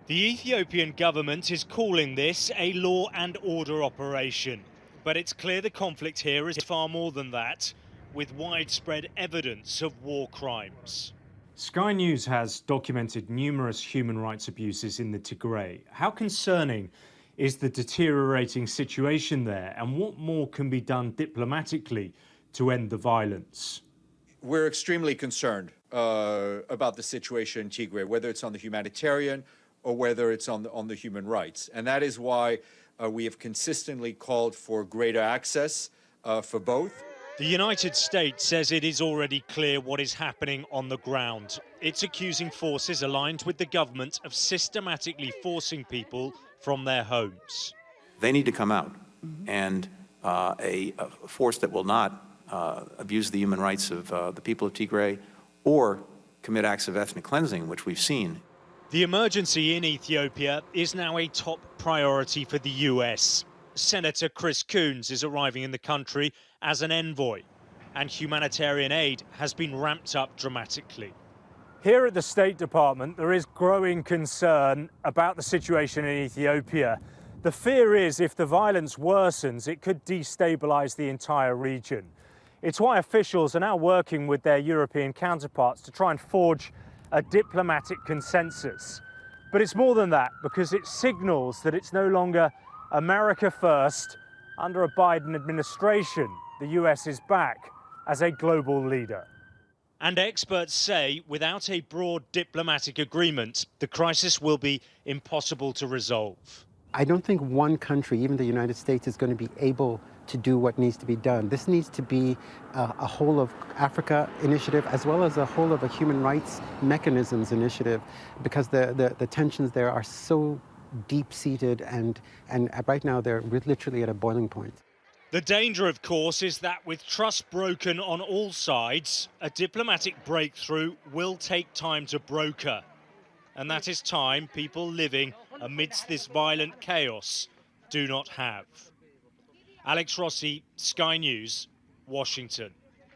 The Ethiopian government is calling this a law and order operation. But it's clear the conflict here is far more than that, with widespread evidence of war crimes. Sky News has documented numerous human rights abuses in the Tigray. How concerning is the deteriorating situation there, and what more can be done diplomatically to end the violence? We're extremely concerned about the situation in Tigray, whether it's on the humanitarian or whether it's on the human rights. And that is why we have consistently called for greater access for both. The United States says it is already clear what is happening on the ground. It's accusing forces aligned with the government of systematically forcing people from their homes. They need to come out, and a force that will not abuse the human rights of the people of Tigray or commit acts of ethnic cleansing, which we've seen. The emergency in Ethiopia is now a top priority for the US. Senator Chris Coons is arriving in the country as an envoy, and humanitarian aid has been ramped up dramatically. Here at the State Department, there is growing concern about the situation in Ethiopia. The fear is if the violence worsens, it could destabilize the entire region. It's why officials are now working with their European counterparts to try and forge a diplomatic consensus. But it's more than that, because it signals that it's no longer America first. Under a Biden administration, the US is back as a global leader. And experts say without a broad diplomatic agreement, the crisis will be impossible to resolve. I don't think one country, even the United States, is going to be able to do what needs to be done. This needs to be a whole of Africa initiative, as well as a whole of a human rights mechanisms initiative, because the tensions there are so deep-seated, and right now they're literally at a boiling point. The danger, of course, is that with trust broken on all sides, a diplomatic breakthrough will take time to broker. And that is time people living amidst this violent chaos do not have. Alex Rossi, Sky News, Washington.